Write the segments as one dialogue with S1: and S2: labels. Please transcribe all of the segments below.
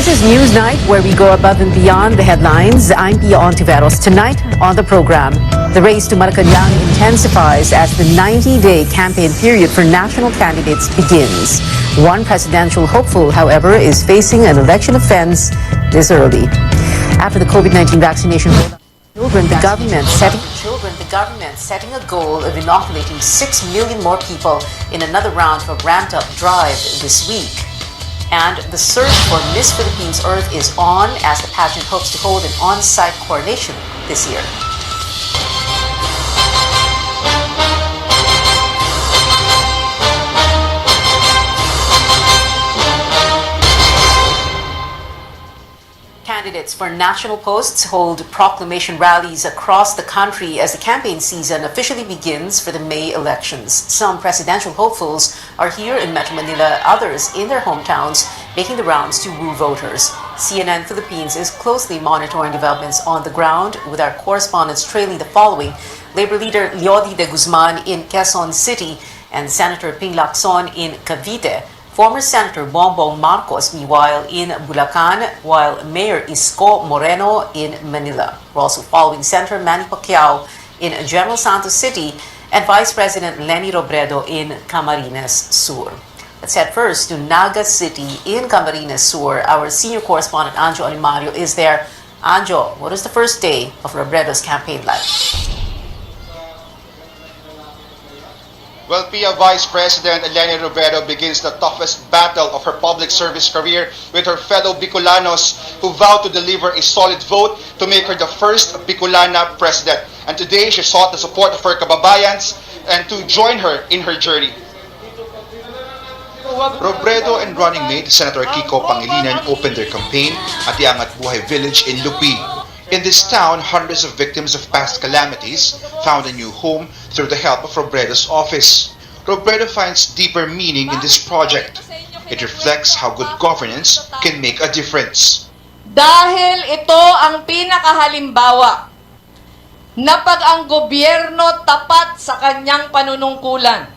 S1: This is News Night, where we go above and beyond the headlines. I'm Pia Ontiveros. Tonight on the program, the race to Malacanang intensifies as the 90-day campaign period for national candidates begins. One presidential hopeful, however, is facing an election offense this early. After the COVID-19 vaccination rollout, the government setting a goal of inoculating 6 million more people in another round of a ramped-up drive this week. And the search for Miss Philippines Earth is on as the pageant hopes to hold an on-site coronation this year. Candidates for national posts hold proclamation rallies across the country as the campaign season officially begins for the May elections. Some presidential hopefuls are here in Metro Manila, others in their hometowns, making the rounds to woo voters. CNN Philippines is closely monitoring developments on the ground, with our correspondents trailing the following. Labor leader Leody de Guzman in Quezon City and Senator Ping Lacson in Cavite. Former Senator Bongbong Marcos, meanwhile, in Bulacan, while Mayor Isko Moreno in Manila. We're also following Senator Manny Pacquiao in General Santos City and Vice President Leni Robredo in Camarines Sur. Let's head first to Naga City in Camarines Sur. Our senior correspondent Anjo Animario is there. Anjo, what is the first day of Robredo's campaign like?
S2: Well, Pia, Vice President Leni Robredo begins the toughest battle of her public service career with her fellow Bicolanos who vowed to deliver a solid vote to make her the first Bicolana president. And today, she sought the support of her kababayans and to join her in her journey. Robredo and running mate Senator Kiko Pangilinan opened their campaign at the Angat Buhay village in Lupi. In this town, hundreds of victims of past calamities found a new home through the help of Robredo's office. Robredo finds deeper meaning in this project. It reflects how good governance can make a difference.
S3: Dahil ito ang pinakahalimbawa na pag ang gobyerno tapat sa kanyang panunungkulan,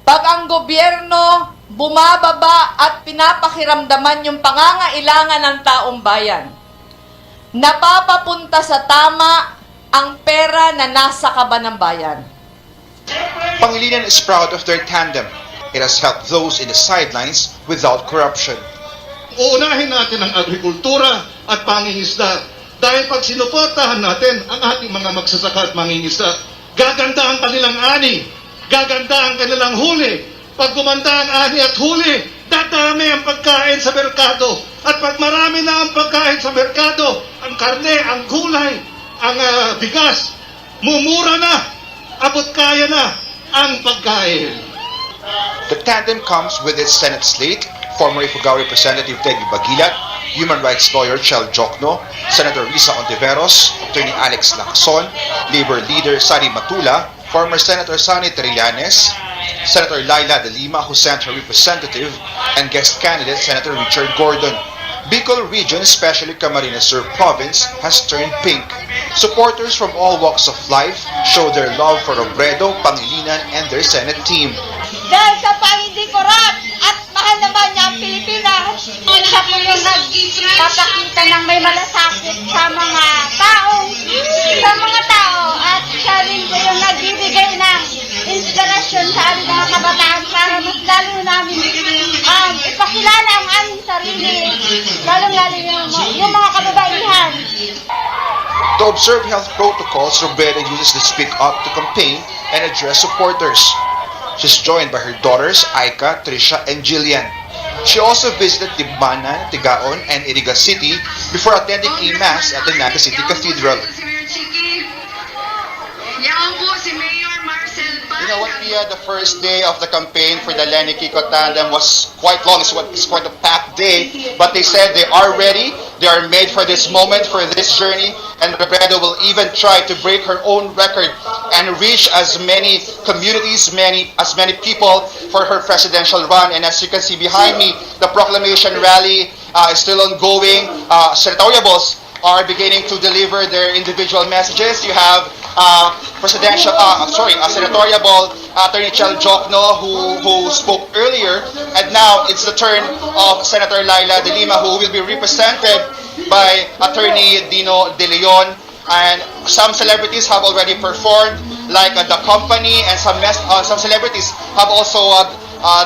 S3: pag ang gobyerno bumababa at pinapakiramdaman yung pangangailangan ng taong bayan, napapapunta sa tama ang pera na nasa kaban ng bayan.
S2: Pangilinan is proud of their tandem. It has helped those in the sidelines without corruption.
S4: Uunahin natin ang agrikultura at pangingisda. Dahil pag sinuportahan natin ang ating mga magsasaka at mangingisda, gaganda ang kanilang ani, gaganda ang kanilang huli. Pag gumanda ang ani at huli, dadami ang pagkain sa merkado. At pag marami na ang pagkain sa merkado, ang karne, ang gulay, ang bigas, mumura na, abot kaya na ang pagkain.
S2: The tandem comes with its Senate slate, former Ifugao Representative Teggy Bagilat, Human Rights Lawyer Chel Jokno, Senator Risa Ontiveros, Attorney Alex Lacson, Labor Leader Sari Matula, former Senator Sani Trillanes, Senator Laila de Lima, who sent her representative, and guest candidate Senator Richard Gordon. Bicol region, especially Camarines Sur province, has turned pink. Supporters from all walks of life show their love for Robredo, Pangilinan, and their Senate team.
S5: Dahil sa hindi corrupt at mahal naman niya ang Pilipinas, siya po yung nagpapakita ng may malasakit sa mga tao, at siya rin po yung nagbibigay ng inspirasyon sa aming mga kabataan para mas lalo namin ipakilala ang aming sarili, lalo-lalo yung mga kababaihan.
S2: To observe health protocols, Robredo uses the Speak Up to campaign and address supporters. She's joined by her daughters, Aika, Trisha, and Jillian. She also visited Tibmanan, Tigaon, and Iriga City before attending a mass at the Naga City Cathedral. You know what, Pia, the first day of the campaign for the Leni Kiko tandem was quite long. It's quite a packed day, but they said they are ready. They are made for this moment, for this journey, and Robredo will even try to break her own record and reach as many communities, as many people for her presidential run. And as you can see behind me, the proclamation rally is still ongoing. Senatoriables are beginning to deliver their individual messages. You have senatorial Attorney Chel Jokno, who spoke earlier, and now it's the turn of Senator Laila De Lima, who will be represented by Attorney Dino De Leon. And some celebrities have already performed, like the company, and some celebrities have also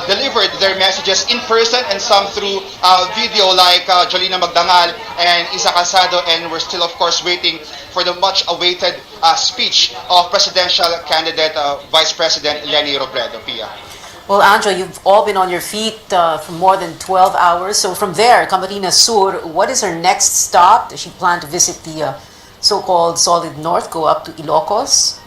S2: delivered their messages in person and some through video, like Jolina Magdangal and Isa Casado. And we're still, of course, waiting for the much-awaited speech of presidential candidate Vice President Leni Robredo. Pia.
S1: Well, Anjo, you've all been on your feet for more than 12 hours. So from there, Camarines Sur, what is her next stop? Does she plan to visit the so-called Solid North, go up to Ilocos?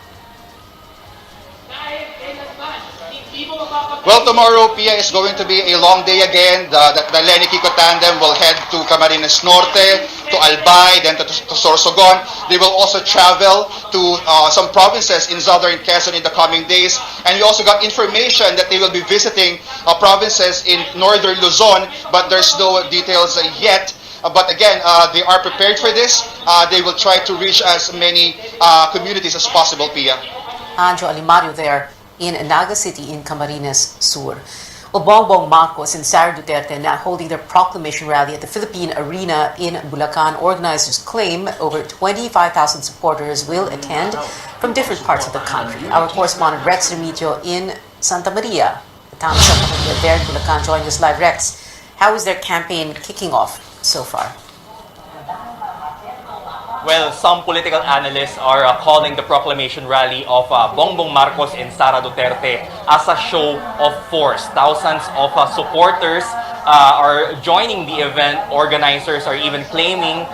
S2: Well, tomorrow, Pia, is going to be a long day again. The Leni Kiko tandem will head to Camarines Norte, to Albay, then to Sorsogon. They will also travel to some provinces in southern Quezon in the coming days. And we also got information that they will be visiting provinces in northern Luzon, but there's no details yet. But again, they are prepared for this. They will try to reach as many communities as possible, Pia.
S1: Anjo Alimario there in Naga City in Camarines Sur. Well, Bongbong Marcos and Sara Duterte now holding their proclamation rally at the Philippine Arena in Bulacan. Organizers claim over 25,000 supporters will attend from different parts of the country. Our correspondent Rex Remigio in Santa Maria, the town of Santa Maria there in Bulacan, joining us live. Rex, how is their campaign kicking off so far?
S6: Well, some political analysts are calling the proclamation rally of Bongbong Marcos and Sara Duterte as a show of force. Thousands of supporters are joining the event. Organizers are even claiming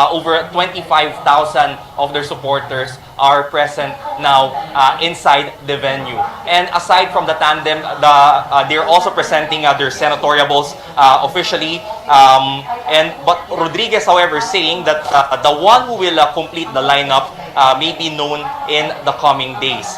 S6: over 25,000 of their supporters are present now inside the venue. And aside from the tandem, they're also presenting their senatoriables officially. But Rodriguez, however, saying that the one who will complete the lineup may be known in the coming days.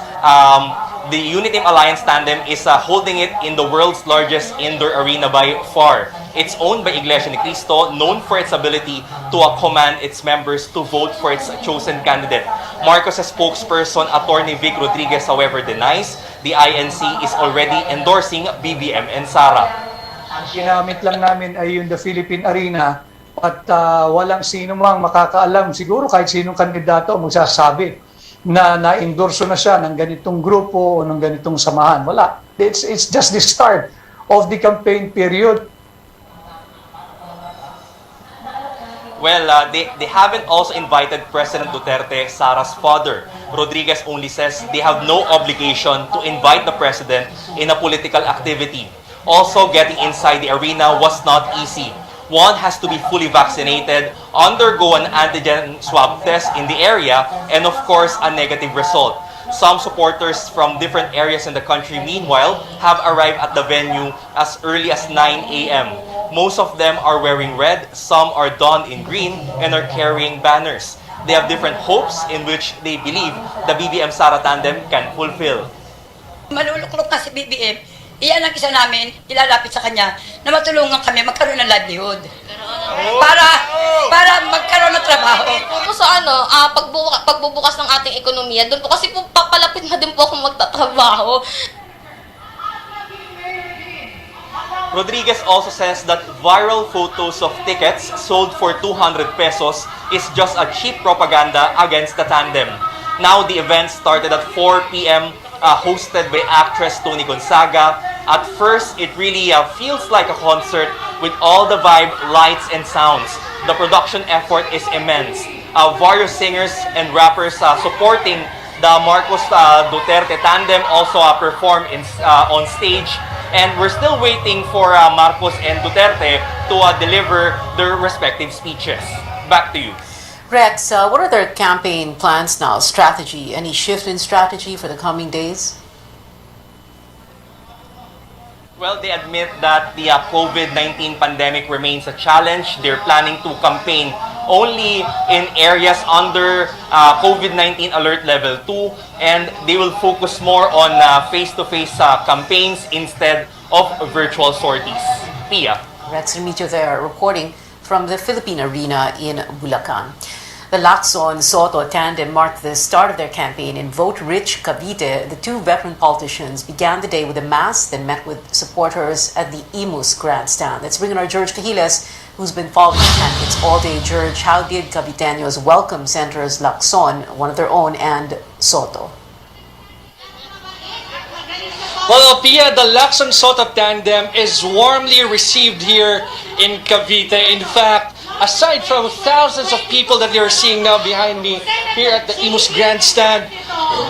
S6: The Uniteam Alliance tandem is holding it in the world's largest indoor arena by far. It's owned by Iglesia ni Cristo, known for its ability to command its members to vote for its chosen candidate. Marcos' spokesperson, Attorney Vic Rodriguez, however, denies the INC is already endorsing BBM and Sara.
S7: Ang ginamit lang namin ay yung the Philippine Arena at walang sino mang makakaalam, siguro kahit sinong kandidato magsasabi na na-endorso na siya ng ganitong grupo o ng ganitong samahan. Wala. It's just the start of the campaign period.
S6: Well, they haven't also invited President Duterte, Sara's father. Rodriguez only says they have no obligation to invite the president in a political activity. Also, getting inside the arena was not easy. One has to be fully vaccinated, undergo an antigen swab test in the area, and of course, a negative result. Some supporters from different areas in the country, meanwhile, have arrived at the venue as early as 9 a.m. Most of them are wearing red, some are donned in green, and are carrying banners. They have different hopes in which they believe the BBM-Sara tandem can fulfill.
S8: Maluluklok kasi BBM, iyan ang isa namin, ilalapit sa kanya na matulungan kami magkaroon ng livelihood. Para magkaroon ng trabaho.
S9: Po sa pagbubukas ng ating ekonomiya, doon po kasi po papalapit na din po akong magtatrabaho.
S6: Rodriguez also says that viral photos of tickets sold for 200 pesos is just a cheap propaganda against the tandem. Now the event started at 4 p.m., hosted by actress Tony Gonzaga. At first, it really feels like a concert with all the vibe, lights, and sounds. The production effort is immense. Various singers and rappers supporting the Marcos Duterte tandem also perform on stage. And we're still waiting for Marcos and Duterte to deliver their respective speeches. Back to you.
S1: Rex, what are their campaign plans now? Strategy? Any shift in strategy for the coming days?
S6: Well, they admit that the COVID-19 pandemic remains a challenge. They're planning to campaign only in areas under COVID-19 alert level 2, and they will focus more on face-to-face campaigns instead of virtual sorties. Pia.
S1: Rex Remigio there reporting from the Philippine Arena in Bulacan. The Lacson-Soto tandem marked the start of their campaign in vote-rich Cavite. The two veteran politicians began the day with a mass, then met with supporters at the Imus grandstand. Let's bring in our George Cahiles, who's been following the candidates all day. George, how did Caviteños welcome Senators Lacson, one of their own, and Soto?
S10: Well, Pia, the Lacson-Soto tandem is warmly received here in Cavite. In fact, aside from thousands of people that you're seeing now behind me here at the Imus grandstand,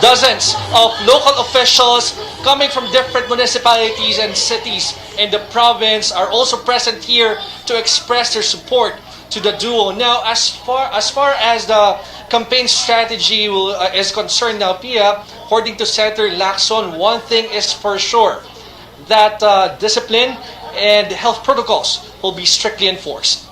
S10: dozens of local officials coming from different municipalities and cities in the province are also present here to express their support to the duo. Now, as far as the campaign strategy is concerned now, Pia, according to Senator Lacson, one thing is for sure, that discipline and health protocols will be strictly enforced.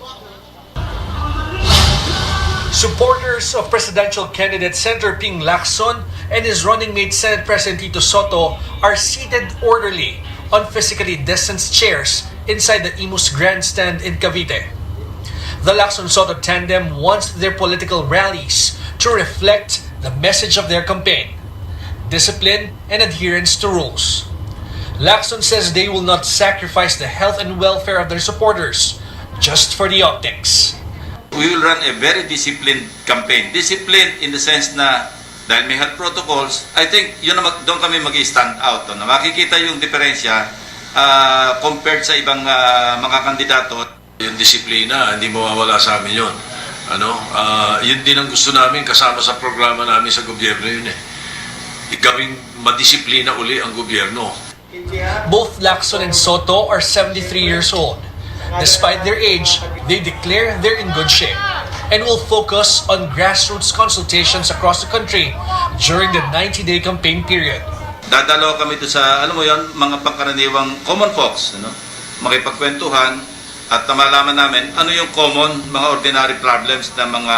S11: Supporters of presidential candidate Senator Ping Lacson and his running mate Senate President Tito Soto are seated orderly on physically distanced chairs inside the Imus grandstand in Cavite. The Lacson-Soto tandem wants their political rallies to reflect the message of their campaign: discipline and adherence to rules. Lacson says they will not sacrifice the health and welfare of their supporters just for the optics.
S12: We will run a very disciplined campaign. Discipline in the sense na dahil may health protocols, I think yun na doon kami mag-stand out. Na makikita yung diferensya compared sa ibang mga kandidato.
S13: Yung disiplina, hindi mawawala sa amin yun. Yun din ang gusto namin kasama sa programa namin sa gobyerno yun eh. Gawing madisiplina uli ang gobyerno.
S11: Both Lacson and Soto are 73 years old. Despite their age, they declare they're in good shape and will focus on grassroots consultations across the country during the 90-day campaign period.
S12: Dadalaw kami to sa, mga pangkaraniwang common folks, makipagkwentuhan at malaman namin ano yung common, mga ordinary problems ng mga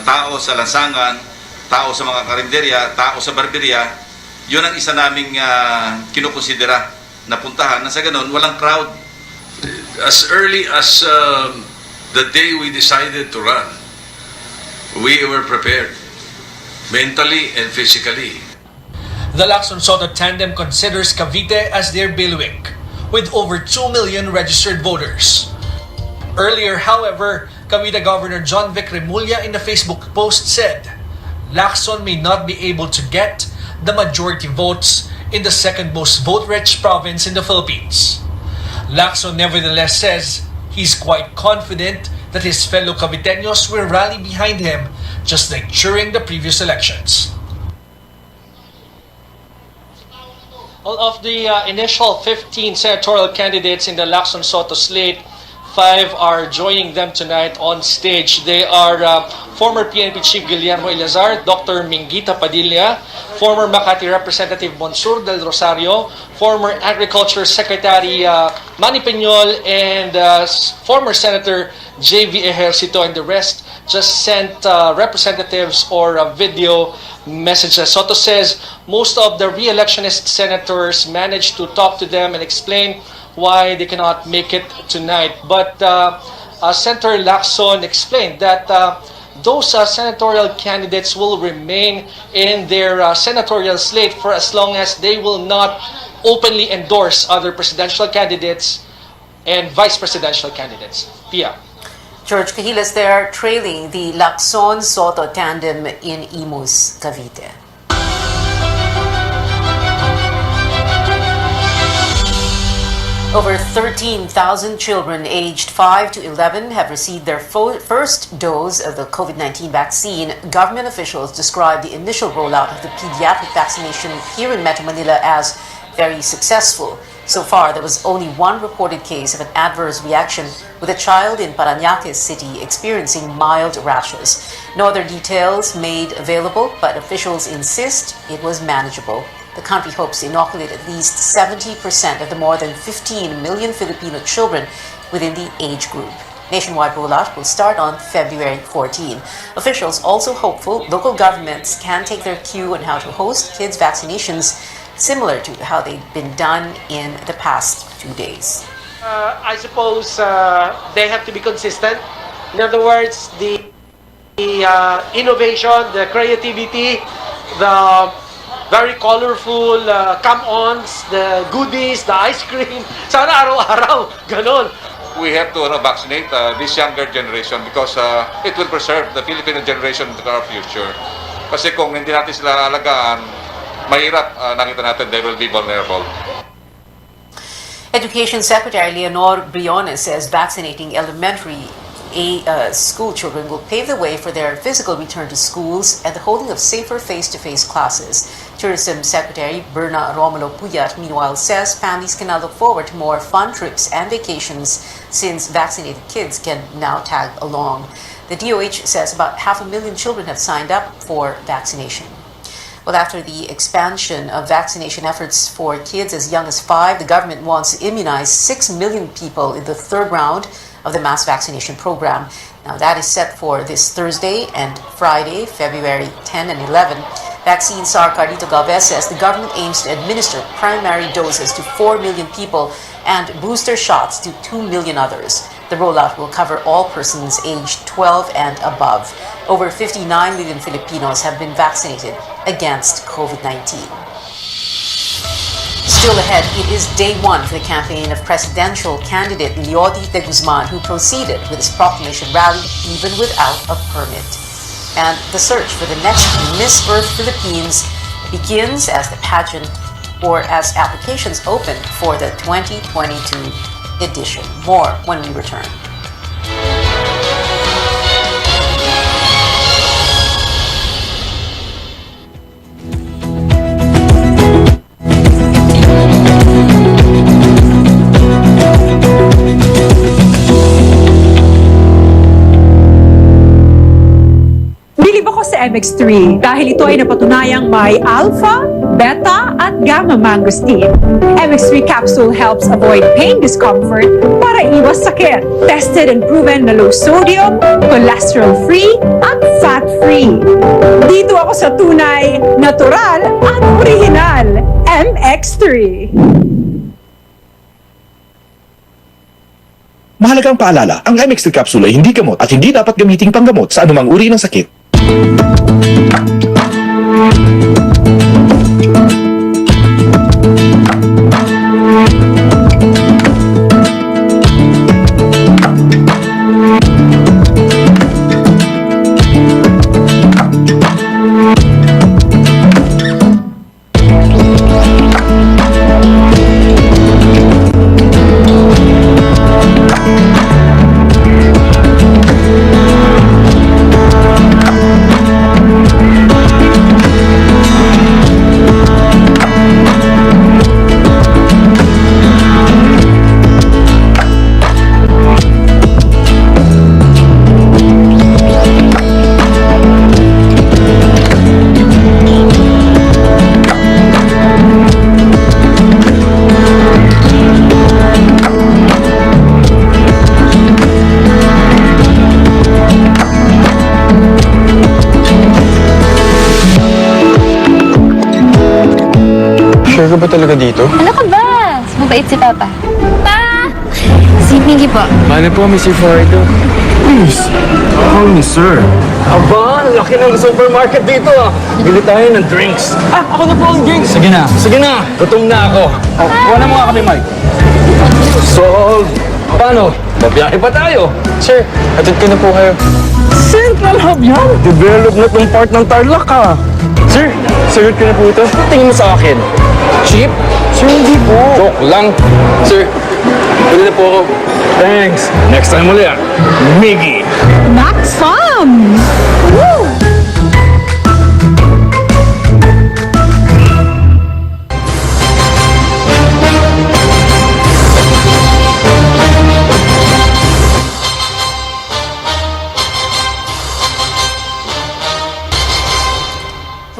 S12: tao sa lansangan, tao sa mga karinderya, tao sa barberya. Yun ang isa naming kinukonsidera na puntahan na sa ganun, walang crowd.
S13: As early as the day we decided to run, we were prepared mentally and physically.
S11: The Lacson-Soto tandem considers Cavite as their bailiwick, with over 2 million registered voters. Earlier, however, Cavite Governor John Vic Remulla in a Facebook post said Lacson may not be able to get the majority votes in the second most vote-rich province in the Philippines. Lacson nevertheless says he's quite confident that his fellow Caviteños will rally behind him just like during the previous elections.
S10: All of the initial 15 senatorial candidates in the Lacson-Soto slate, 5 are joining them tonight on stage. They are former PNP Chief Guillermo Eleazar, Dr. Mingita Padilla, former Makati Representative Monsur del Rosario, former Agriculture Secretary Manny Peñol, and former Senator J.V. Ejercito, and the rest just sent representatives or video messages. Soto says most of the re-electionist senators managed to talk to them and explain why they cannot make it tonight. But Senator Lacson explained that those senatorial candidates will remain in their senatorial slate for as long as they will not openly endorse other presidential candidates and vice presidential candidates. Pia.
S1: George Cahiles there, trailing the Lacson-Soto tandem in Imus, Cavite. Over 13,000 children aged 5 to 11 have received their first dose of the COVID-19 vaccine. Government officials describe the initial rollout of the pediatric vaccination here in Metro Manila as very successful. So far, there was only one reported case of an adverse reaction, with a child in Parañaque City experiencing mild rashes. No other details made available, but officials insist it was manageable. The country hopes to inoculate at least 70% of the more than 15 million Filipino children within the age group. Nationwide rollout will start on February 14. Officials also hopeful local governments can take their cue on how to host kids' vaccinations, similar to how they've been done in the past 2 days.
S14: I suppose they have to be consistent. In other words,
S10: The innovation, the creativity, the very colorful come-ons, the goodies, the ice cream. Sana araw-araw, ganon.
S14: We have to vaccinate this younger generation because it will preserve the Filipino generation in our future. Kasi kung hindi natin sila alagaan, mahirap nakita natin they will be vulnerable.
S1: Education Secretary Leonor Briones says vaccinating elementary school children will pave the way for their physical return to schools and the holding of safer face-to-face classes. Tourism Secretary Berna Romulo Puyat, meanwhile, says families can now look forward to more fun trips and vacations since vaccinated kids can now tag along. The DOH says about 500,000 children have signed up for vaccination. Well, after the expansion of vaccination efforts for kids as young as 5, the government wants to immunize 6 million people in the third round of the mass vaccination program. Now, that is set for this Thursday and Friday, February 10 and 11. Vaccine czar Carlito Galvez says the government aims to administer primary doses to 4 million people and booster shots to 2 million others. The rollout will cover all persons aged 12 and above. Over 59 million Filipinos have been vaccinated against COVID-19. Still ahead, it is day one for the campaign of presidential candidate Leody de Guzman, who proceeded with his proclamation rally even without a permit. And the search for the next Miss Earth Philippines begins as the pageant or as applications open for the 2022 edition. More when we return.
S15: Bilib ako sa MX3 dahil ito ay napatunayang may alpha, beta, at gamma mangosteen. MX3 capsule helps avoid pain discomfort para iwas sakit. Tested and proven na low sodium, cholesterol-free, at fat-free. Dito ako sa tunay, natural, at original. MX3.
S16: Mahalagang paalala, ang MX3 capsule ay hindi gamot at hindi dapat gamiting panggamot sa anumang uri ng sakit.
S17: Sure ka ba talaga dito?
S18: Ano ka ba? Mabait si Papa. Pa! Si Miggy po.
S17: Paano po, Mr. Florido? Please, call me sir.
S10: Aba, ang laki ng supermarket dito ah. Bili tayo ng drinks. Ako na po ang drinks.
S17: Sige na.
S10: Sige na, gutom na ako.
S17: Wala mo nga kami, Mike.
S10: Sold. Paano? Babiyahe pa tayo.
S17: Sir, atid ko na po kayo.
S10: Central Hub yan. Develop na tong part ng Tarlac ah.
S17: Sir, sagot ko na po ito.
S10: Tingin mo sa akin. Cheap?
S17: Sir, hindi po.
S10: Joke lang.
S17: Sir, pwede na po ako.
S10: Thanks. Next time ulit. Miggy.
S15: Max Fun! Woo!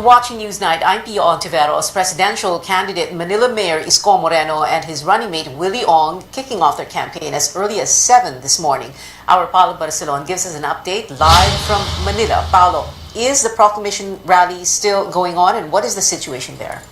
S1: Watching Newsnight, I'm Pio Ontiveros. Presidential candidate Manila Mayor Isko Moreno and his running mate Willie Ong kicking off their campaign as early as 7 this morning. Our Paolo Barcelon gives us an update live from Manila. Paolo, is the proclamation rally still going on and what is the situation there?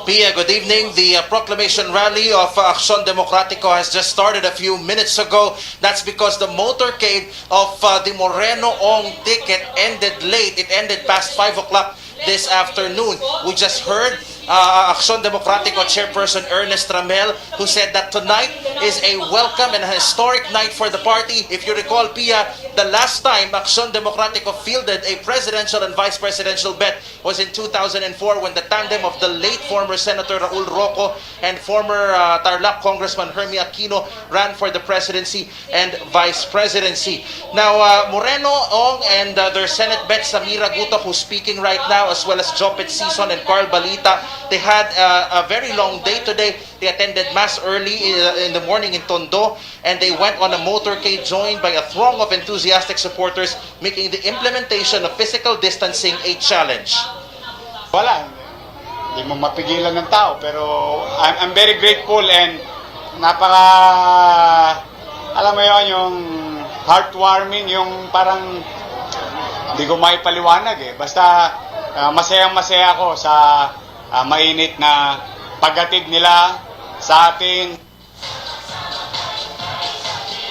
S19: Pia, good evening. The proclamation rally of Acción Democrático has just started a few minutes ago. That's because the motorcade of the Moreno Ong ticket ended late. It ended past 5 o'clock this afternoon. We just heard Acción Democrático Chairperson Ernest Ramel, who said that tonight is a welcome and a historic night for the party. If you recall, Pia, the last time Acción Democrático fielded a presidential and vice presidential bet was in 2004 when the tandem of the late former Senator Raul Roco and former Tarlac Congressman Hermie Aquino ran for the presidency and vice presidency. Now, Moreno Ong and their Senate bet Samira Guto, who's speaking right now, as well as Jopet Sison and Carl Balita, they had a very long day today. They attended mass early in the morning in Tondo, and they went on a motorcade joined by a throng of enthusiastic supporters, making the implementation of physical distancing a challenge.
S20: Wala, hindi mo mapigilan ng tao, pero I'm very grateful and alam mo yun, yung heartwarming, yung parang hindi ko maipaliwanag eh. Basta masayang-masaya ako sa mainit na paghatid nila sa atin.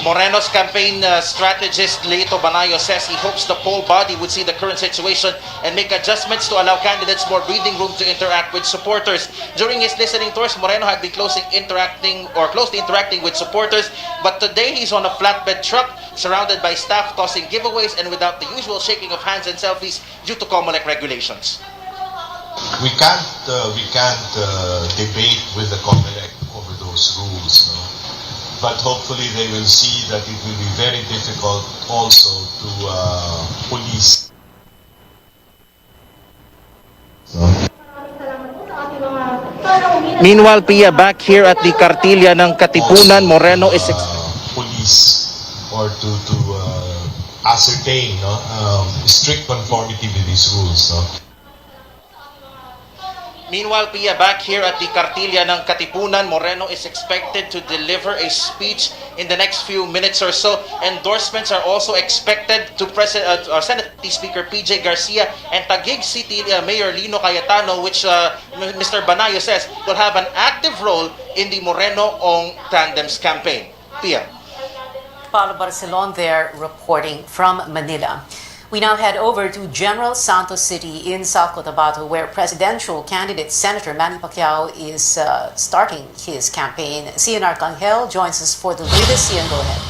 S19: Moreno's campaign strategist Leito Banayo says he hopes the poll body would see the current situation and make adjustments to allow candidates more breathing room to interact with supporters. During his listening tours, Moreno had been closely interacting with supporters, but today he's on a flatbed truck surrounded by staff tossing giveaways and without the usual shaking of hands and selfies due to COMELEC regulations.
S21: We can't debate with the COMELEC over those rules, no? But hopefully they will see that it will be very difficult also to police.
S19: Meanwhile, Pia, back here at the Kartilya ng Katipunan, Moreno is
S21: police or to ascertain strict conformity with these rules. No?
S19: Meanwhile, Pia, back here at the Kartilya ng Katipunan, Moreno is expected to deliver a speech in the next few minutes or so. Endorsements are also expected to Senate Speaker PJ Garcia and Taguig City Mayor Lino Cayetano, which Mr. Banayo says will have an active role in the Moreno Ong Tandem's campaign. Pia.
S1: Paulo Barcelon there reporting from Manila. We now head over to General Santos City in South Cotabato, where presidential candidate Senator Manny Pacquiao is starting his campaign. Cian Arcangel joins us for the latest. Cian, go ahead.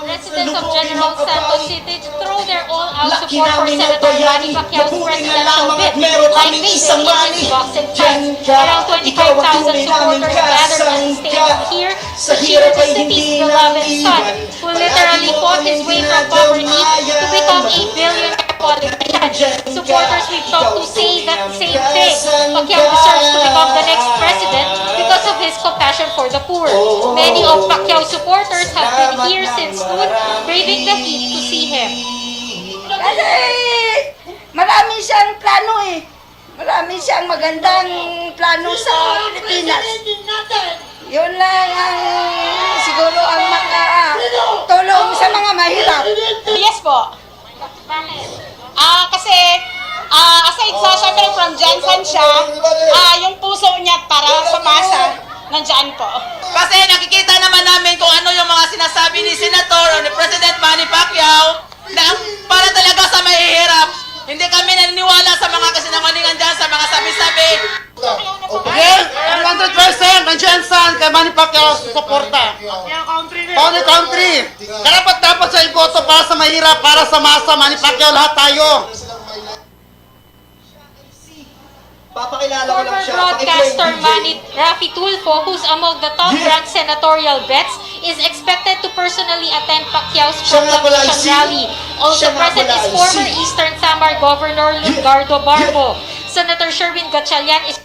S22: Residents of General Santos City throw their all-out support for Senator Manny Pacquiao's presidential bid, like they did in his boxing fight. Around 25,000 supporters gathered at the stadium here to cheer the city's beloved son, who literally fought his way from poverty to become a billionaire politician. Supporters we've talked to say that same thing. Pacquiao deserves to become the next president because of his compassion for the poor. Many of Pacquiao's supporters have been here since noon, braving the heat to see him.
S5: Kasi marami siyang plano eh. Marami siyang magandang plano sa Pilipinas. Yun lang ang siguro ang makatulong sa mga mahirap.
S23: Yes po. Kasi aside sa syempre from Jansan siya, yung puso niya para sa masa, nandiyan po.
S24: Kasi nakikita naman namin kung ano yung mga sinasabi ni Senator o ni President Manny Pacquiao na para talaga sa mahihirap. Hindi kami naniniwala sa mga kasinungalingan dyan, sa mga sabi-sabi.
S25: Okay, 100% ang Jansan kay Manny Pacquiao suporta. Pauli country. Dapat sa iboto para sa mahirap, para sa masa, Manny Pacquiao, lahat tayo.
S22: Former broadcaster Manny Rafi Tulfo, who's among the top-ranked senatorial bets, is expected to personally attend Pacquiao's proclamation rally. Also present is former Eastern Samar Governor Lungardo Barbo. Senator Sherwin Gatchalian is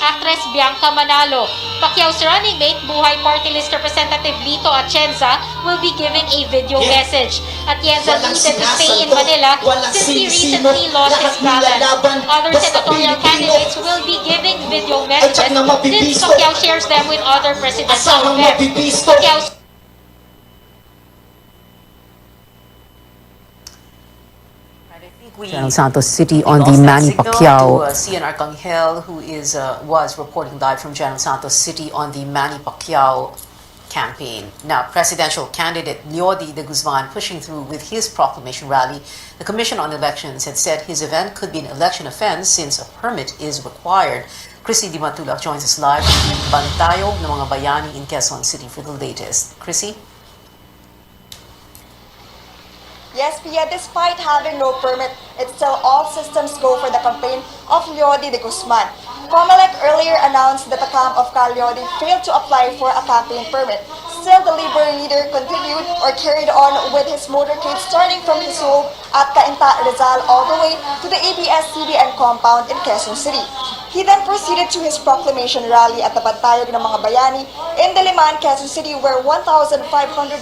S22: actress Bianca Manalo. Pacquiao's running mate, Buhay Party List Representative Lito Atienza, will be giving a video message. Atienza needed to stay in Manila since he recently lost his balance. Other senatorial candidates will be giving video messages since Pacquiao shares them with other presidential bets.
S1: General Santos City on the Manny Pacquiao. Cian Arcangel, who was reporting live from General Santos City on the Manny Pacquiao campaign. Now, presidential candidate Leody de Guzman pushing through with his proclamation rally. The Commission on Elections had said his event could be an election offense since a permit is required. Chrissy Di Matulak joins us live from Bantayog ng mga bayani in Quezon City for the latest. Chrissy?
S2: Yes, Pia, despite having no permit, it's still all systems go for the campaign of Leody de Guzman. COMELEC earlier announced that the camp of Cal Leody failed to apply for a campaign permit. Still, the Labor leader continued or carried on with his motorcade starting from his home at Cainta, Rizal all the way to the ABS-CBN compound in Quezon City. He then proceeded to his proclamation rally at the Bantayog ng mga bayani in Diliman, Quezon City, where 1,500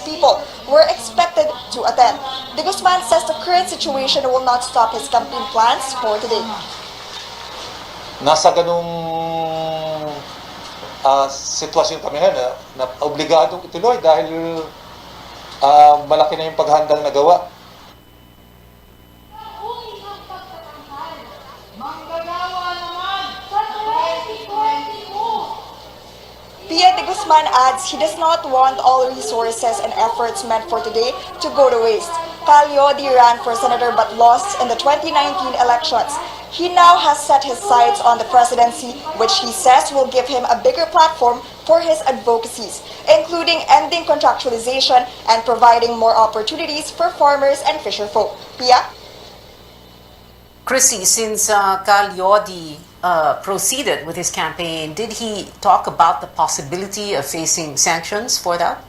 S2: people were expected to attend. De Guzman says the current situation will not stop his campaign plans for today.
S3: Nasa ganung sitwasyon kami na obligadong ituloy dahil malaki na yung paghandang nagawa.
S2: Pia de Guzman adds he does not want all resources and efforts meant for today to go to waste. Cal Leody ran for senator but lost in the 2019 elections. He now has set his sights on the presidency, which he says will give him a bigger platform for his advocacies, including ending contractualization and providing more opportunities for farmers and fisherfolk. Pia?
S1: Chrissy, since Cal Leody proceeded with his campaign, did he talk about the possibility of facing sanctions for that?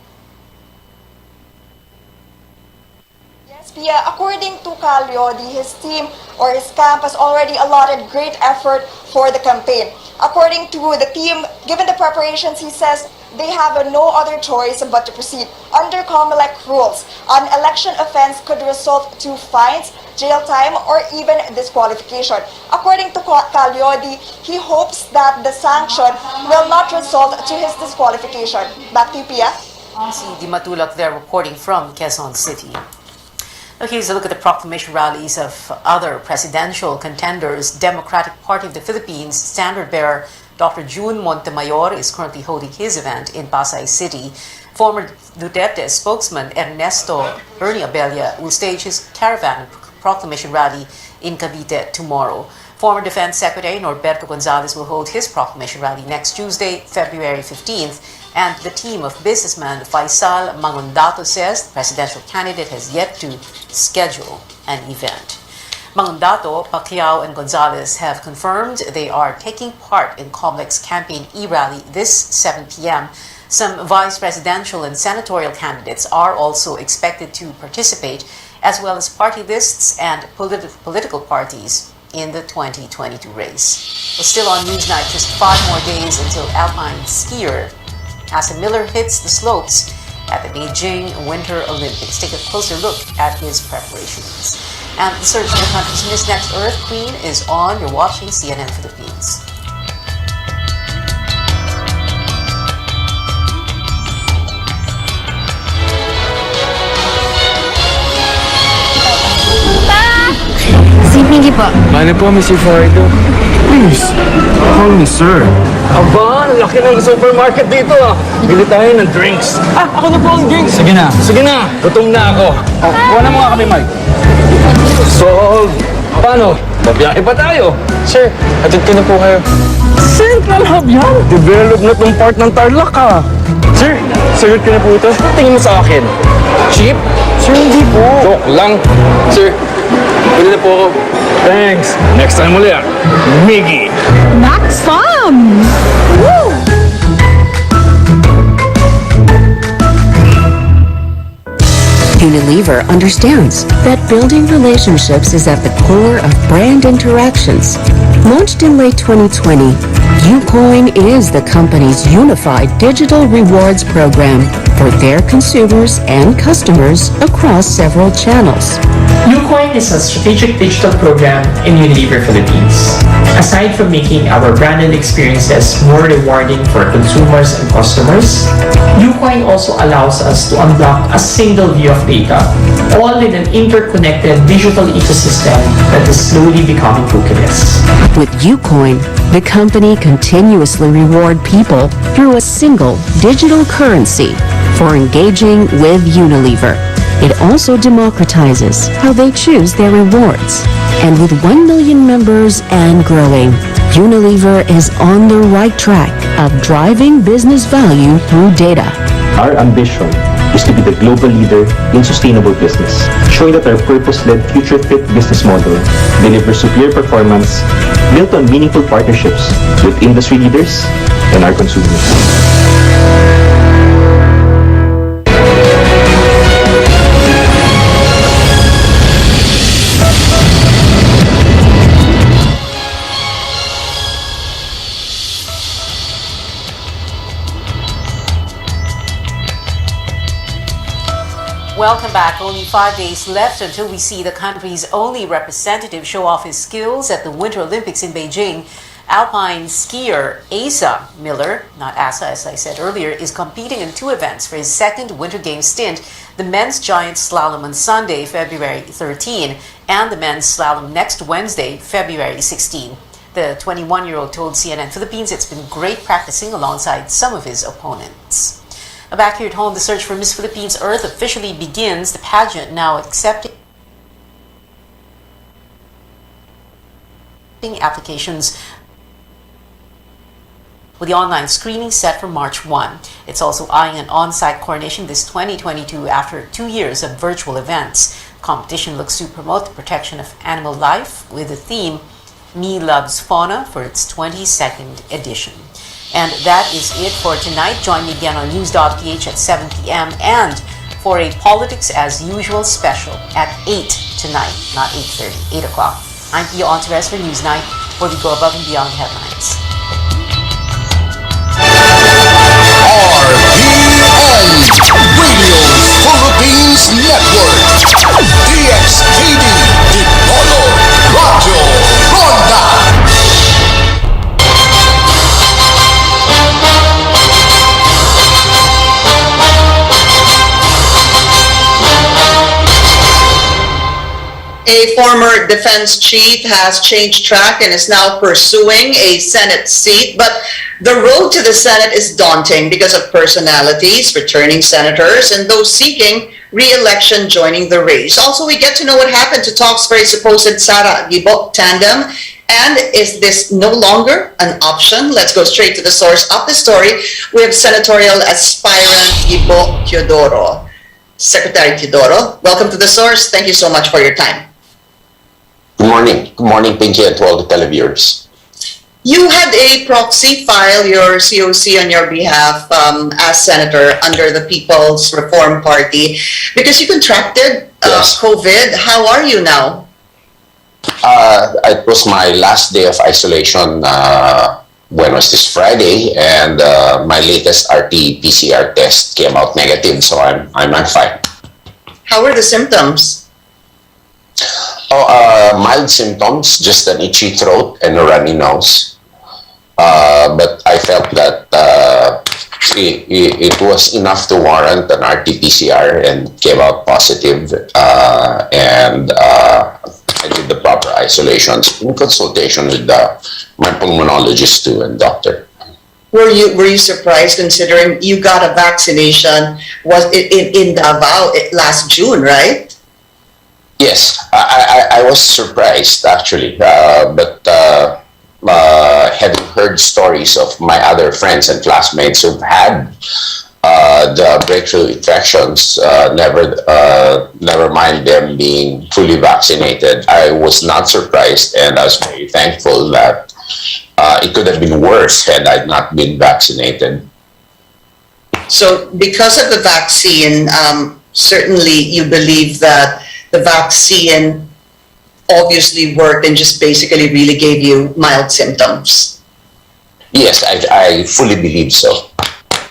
S2: Yes, Pia. According to Cal Leody, his team or his camp has already allotted great effort for the campaign. According to the team, given the preparations, he says they have no other choice but to proceed. Under COMELEC rules, an election offense could result to fines, jail time, or even disqualification. According to Cal Leody, he hopes that the sanction will not result to his disqualification. Back to you, Pia.
S1: See Di Matulak there reporting from Quezon City. Now here's a look at the proclamation rallies of other presidential contenders. Democratic Party of the Philippines standard bearer Dr. June Montemayor is currently holding his event in Pasay City. Former Duterte spokesman Ernesto Ernie Abella will stage his caravan proclamation rally in Cavite tomorrow. Former Defense Secretary Norberto Gonzales will hold his proclamation rally next Tuesday, February 15th. And the team of businessman Faisal Mangundato says the presidential candidate has yet to schedule an event. Mangundato, Pacquiao, and Gonzales have confirmed they are taking part in COMELEC's campaign e-rally this 7 p.m. Some vice presidential and senatorial candidates are also expected to participate, as well as party lists and political parties in the 2022 race. Well, still on Newsnight, just 5 more days until alpine skier Asa Miller hits the slopes at the Beijing Winter Olympics. Take a closer look at his preparations. And the search for the country's Miss Next Earth Queen is on. You're watching CNN Philippines.
S18: Sige po.
S17: Mano po, Mr. Fardo? Please, call me sir. Aba, laki ng supermarket dito ah. Bili tayo ng drinks. Ako na po ang drinks. Sige na. Gutom na ako. Kuha na mga kami, Mike. So, paano? Babiyahe pa tayo. Sir, atid ko na po kayo. Central Hub yan. Develop na tong part ng Tarlac ah. Sir, sagot ko na po ito. Tingin mo sa akin. Cheap? Sir, hindi po. Joke lang. Sir, pwede na po ako. Thanks. Next time ulit. Miggy.
S15: Max fun! Woo!
S4: Unilever understands that building relationships is at the core of brand interactions. Launched in late 2020, Ucoin is the company's unified digital rewards program for their consumers and customers across several channels.
S7: Ucoin is a strategic digital program in Unilever Philippines. Aside from making our branded experiences more rewarding for consumers and customers, Ucoin also allows us to unlock a single view of data all in an interconnected digital ecosystem that is slowly becoming cookieless.
S4: With Ucoin, the company continuously reward people through a single digital currency for engaging with Unilever. It also democratizes how they choose their rewards. And with 1 million members and growing, Unilever is on the right track of driving business value through data.
S6: Our ambition is to be the global leader in sustainable business, showing that our purpose-led, future-fit business model delivers superior performance built on meaningful partnerships with industry leaders and our consumers.
S1: Welcome back. Only 5 days left until we see the country's only representative show off his skills at the Winter Olympics in Beijing. Alpine skier Asa Miller, not Asa as I said earlier, is competing in 2 events for his second Winter Games stint, the men's giant slalom on Sunday, February 13, and the men's slalom next Wednesday, February 16. The 21-year-old told CNN Philippines it's been great practicing alongside some of his opponents. Back here at home, the search for Miss Philippines Earth officially begins. The pageant now accepting applications with the online screening set for March 1. It's also eyeing an on-site coronation this 2022 after 2 years of virtual events. Competition looks to promote the protection of animal life with the theme Me Loves Fauna for its 22nd edition. And that is it for tonight. Join me again on News.ph at 7 p.m. and for a Politics as Usual special at 8 tonight, not 8:30, 8 o'clock. I'm Pia Ontiveros for Newsnight, where we go above and beyond headlines.
S8: RPN, Radio Philippines Network, DXTV, Dipolo, Radio Ronda.
S9: A former defense chief has changed track and is now pursuing a Senate seat, but the road to the Senate is daunting because of personalities, returning senators, and those seeking re-election joining the race. Also, we get to know what happened to Talk's very supposed Sara Gibo tandem, and is this no longer an option? Let's go straight to the source of the story. We have senatorial aspirant Gibo Teodoro. Secretary Teodoro, welcome to the source. Thank you so much for your time.
S12: Good morning. Good morning, Pinky, and to all the televiewers.
S9: You had a proxy file your COC on your behalf as senator under the People's Reform Party because you contracted COVID. How are you now?
S12: It was my last day of isolation. When was this? Friday, and my latest RT-PCR test came out negative, so I'm fine.
S9: How were the symptoms?
S12: Mild symptoms, just an itchy throat and a runny nose. But I felt that it was enough to warrant an RT-PCR and came out positive. And I did the proper isolations in consultation with my pulmonologist too and doctor.
S9: Were you surprised considering you got a vaccination was in Davao last June, right?
S12: Yes, I was surprised actually, but having heard stories of my other friends and classmates who've had the breakthrough infections, never mind them being fully vaccinated, I was not surprised, and I was very thankful that it could have been worse had I not been vaccinated.
S9: So because of the vaccine, certainly you believe that the vaccine obviously worked and just basically really gave you mild symptoms.
S12: Yes, I fully believe so.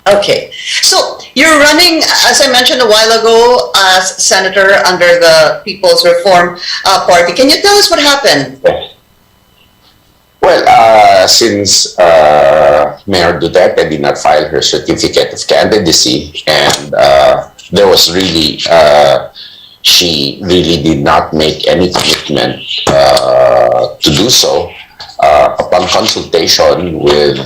S9: Okay, so you're running, as I mentioned a while ago, as senator under the People's Reform Party. Can you tell us what happened?
S12: Well, since Mayor Duterte did not file her certificate of candidacy, and there was really she really did not make any commitment to do so. Upon consultation with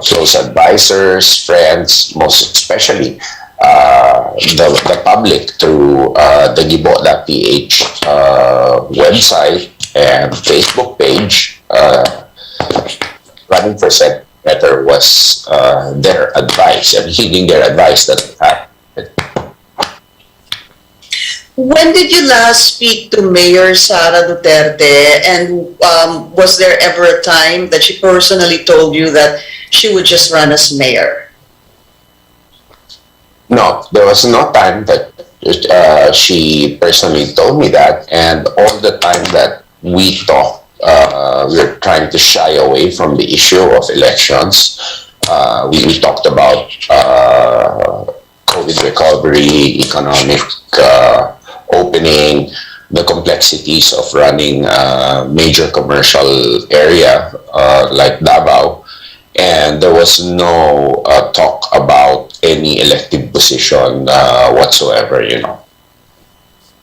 S12: close advisors, friends, most especially the public through the Gibo.ph website and Facebook page, running for senator was their advice, and heeding their advice that
S9: When did you last speak to Mayor Sara Duterte, and was there ever a time that she personally told you that she would just run as mayor?
S12: No, there was no time that she personally told me that, and all the time that we talked, we're trying to shy away from the issue of elections. We talked about COVID recovery, economic opening, the complexities of running a major commercial area like Davao, and there was no talk about any elective position whatsoever, you know.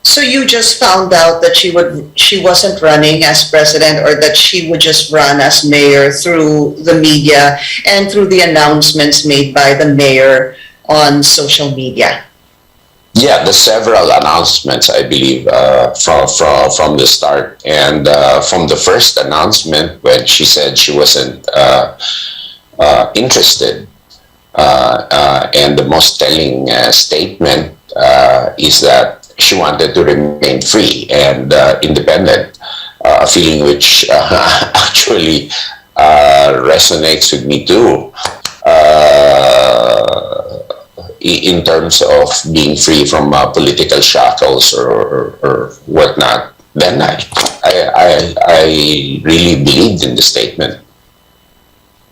S9: So you just found out that she wasn't running as president, or that she would just run as mayor through the media and through the announcements made by the mayor on social media?
S12: Yeah, the several announcements, I believe, from the start, and from the first announcement when she said she wasn't interested, and the most telling statement is that she wanted to remain free and independent, a feeling which actually resonates with me too. In terms of being free from political shackles or whatnot, then I really believed in the statement.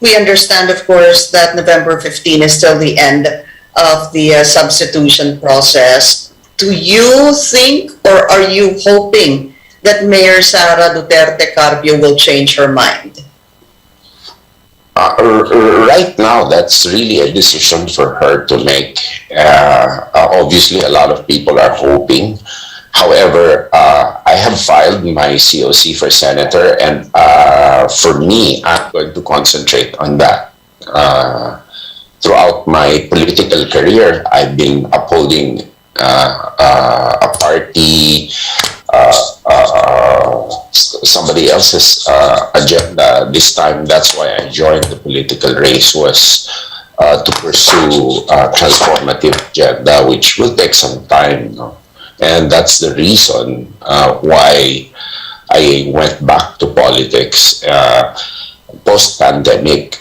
S9: We understand, of course, that November 15 is still the end of the substitution process. Do you think, or are you hoping, that Mayor Sara Duterte Carpio will change her mind?
S12: Right now, that's really a decision for her to make. Obviously, a lot of people are hoping. However, I have filed my COC for senator, and for me, I'm going to concentrate on that. Throughout my political career, I've been upholding a party, somebody else's agenda. This time, that's why I joined the political race, was to pursue a transformative agenda, which will take some time, you know? And that's the reason why I went back to politics. Post-pandemic,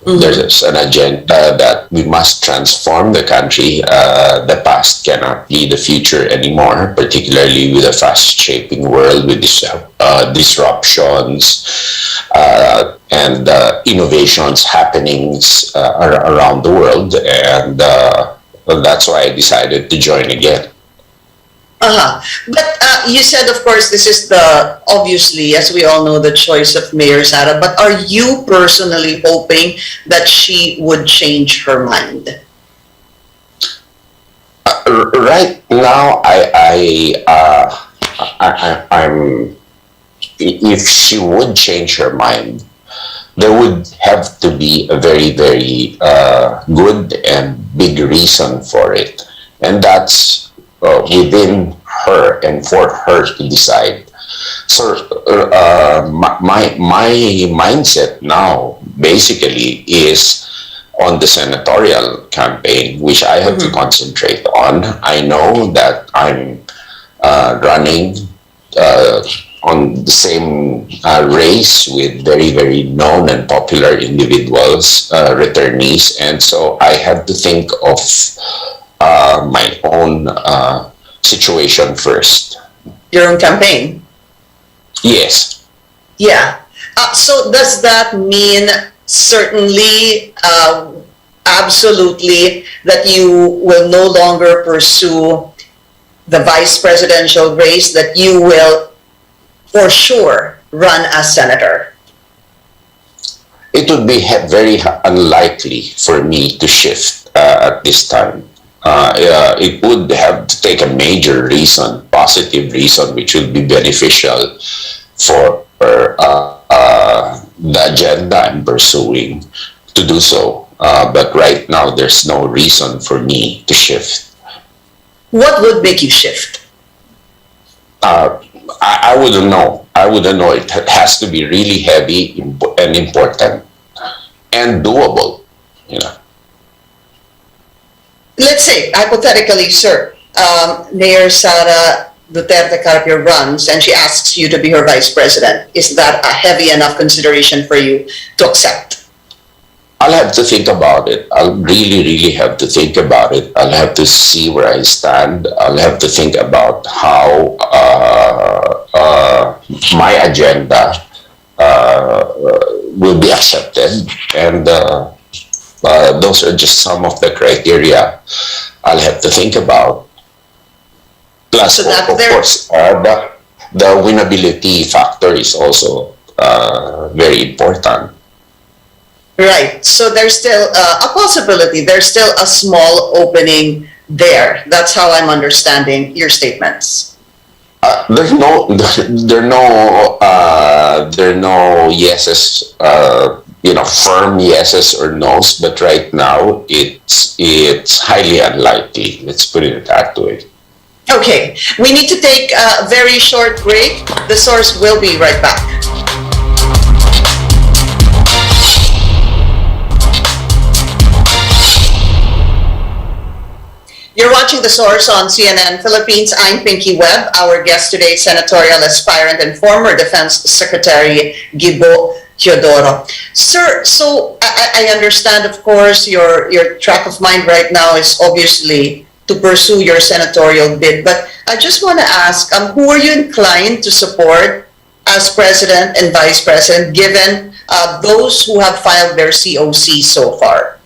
S12: there's an agenda that we must transform the country. The past cannot be the future anymore, particularly with a fast-shaping world with disruptions and innovations happening around the world. And that's why I decided to join again.
S9: But you said, of course, this is obviously, as we all know, the choice of Mayor Sara. But are you personally hoping that she would change her mind?
S12: Right now, I'm. If she would change her mind, there would have to be a very, very good and big reason for it, and that's within her and for her to decide. So my mindset now basically is on the senatorial campaign, which I have to concentrate on. I know that I'm running on the same race with very, very known and popular individuals, returnees, and so I have to think of my own situation first.
S9: Your own campaign?
S12: Yes.
S9: Yeah. So does that mean certainly, absolutely, that you will no longer pursue the vice presidential race, that you will for sure run as senator?
S12: It would be very unlikely for me to shift at this time. it would have to take a major reason, positive reason, which would be beneficial for the agenda I'm pursuing to do so. But right now, there's no reason for me to shift.
S9: What would make you shift?
S12: I wouldn't know. I wouldn't know. It has to be really heavy and important and doable, you know.
S9: Let's say, hypothetically, sir, Mayor Sara Duterte Carpio runs and she asks you to be her vice president. Is that a heavy enough consideration for you to accept?
S12: I'll have to think about it. I'll really have to think about it. I'll have to see where I stand. I'll have to think about how my agenda will be accepted. And those are just some of the criteria I'll have to think about. Plus, of course, the winnability factor is also very important.
S9: Right. So there's still a possibility. There's still a small opening there. That's how I'm understanding your statements.
S12: There are no yeses, firm yeses or nos. But right now, it's highly unlikely. Let's put it that way.
S9: Okay, we need to take a very short break. The source will be right back. You're watching The Source on CNN Philippines. I'm Pinky Webb. Our guest today, senatorial aspirant and former Defense Secretary Gibo Teodoro. Sir, so I understand, of course, your track of mind right now is obviously to pursue your senatorial bid, but I just want to ask, who are you inclined to support as president and vice president, given those who have filed their COC so far?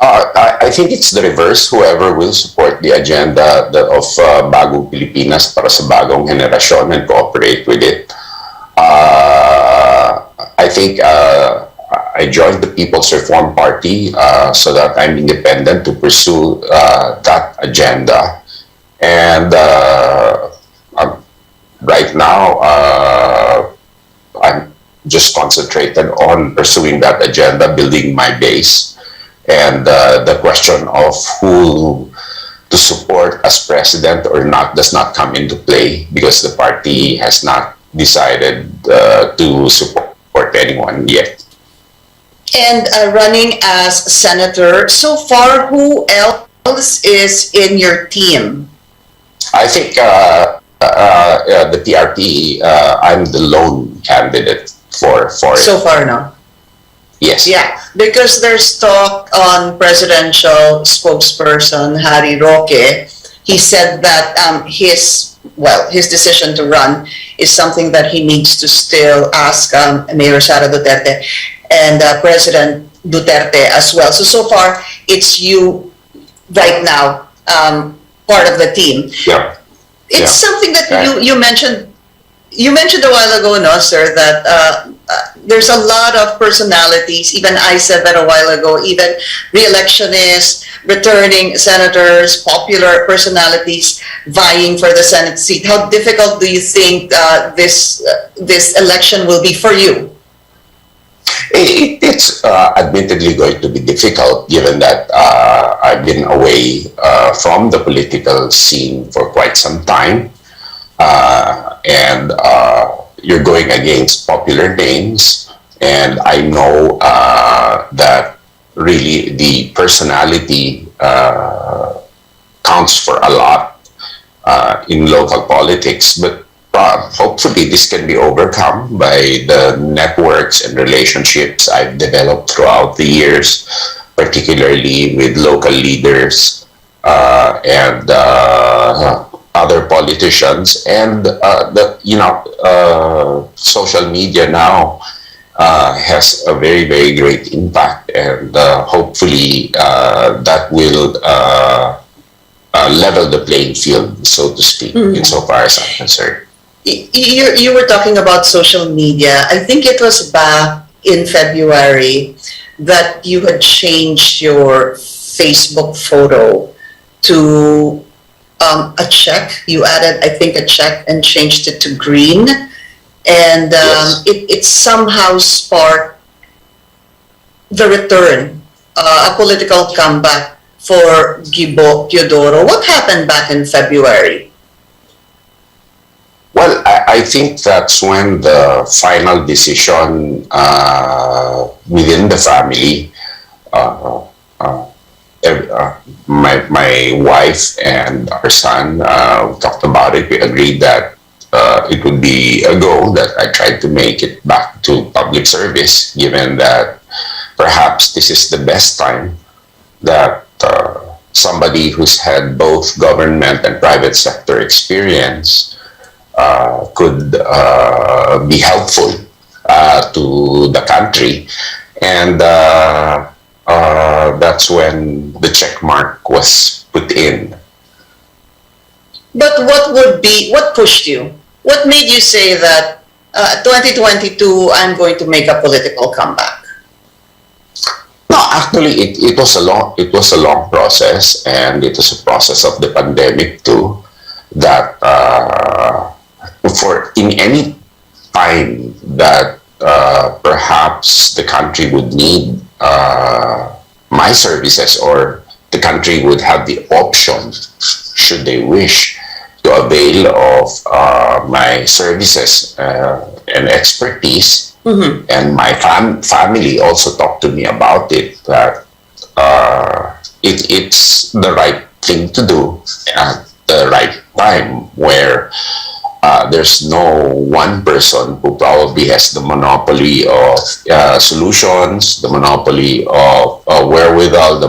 S12: I think it's the reverse. Whoever will support the agenda of Bagong Pilipinas para sa bagong henerasyon and cooperate with it. I think I joined the People's Reform Party so that I'm independent to pursue that agenda. And right now, I'm just concentrated on pursuing that agenda, building my base. And the question of who to support as president or not does not come into play because the party has not decided to support anyone yet.
S9: And running as senator, so far, who else is in your team?
S12: I think the PRP, I'm the lone candidate for it.
S9: So far, no?
S12: Yes.
S9: Yeah, because there's talk on presidential spokesperson Harry Roque. He said that his decision to run is something that he needs to still ask Mayor Sara Duterte and President Duterte as well. So far, it's you right now, part of the team.
S12: Yeah.
S9: It's something that you mentioned. You mentioned a while ago, no, sir, that there's a lot of personalities. Even I said that a while ago. Even re-electionists, returning senators, popular personalities vying for the Senate seat. How difficult do you think this election will be for you?
S12: It's admittedly going to be difficult, given that I've been away from the political scene for quite some time. And you're going against popular names, and I know that really the personality counts for a lot in local politics, but hopefully this can be overcome by the networks and relationships I've developed throughout the years, particularly with local leaders and other politicians, and social media now has a very, very great impact, and hopefully that will level the playing field, so to speak, insofar as I'm concerned.
S9: You were talking about social media. I think it was back in February that you had changed your Facebook photo to a check. You added, I think, a check and changed it to green. And it somehow sparked the return, a political comeback for Gibo Teodoro. What happened back in February?
S12: Well, I think that's when the final decision within the family, my wife and our son talked about it. We agreed that it would be a go, that I tried to make it back to public service, given that perhaps this is the best time that somebody who's had both government and private sector experience could be helpful to the country. And that's when the check mark was put in.
S9: But what pushed you? What made you say that 2022, I'm going to make a political comeback?
S12: No, actually, it was a long process, and it was a process of the pandemic too. That for in any time that perhaps the country would need my services, or the country would have the option, should they wish, to avail of my services and expertise. Mm-hmm. And my family also talked to me about it, that it's the right thing to do at the right time, where there's no one person who probably has the monopoly of solutions, the monopoly of wherewithal, the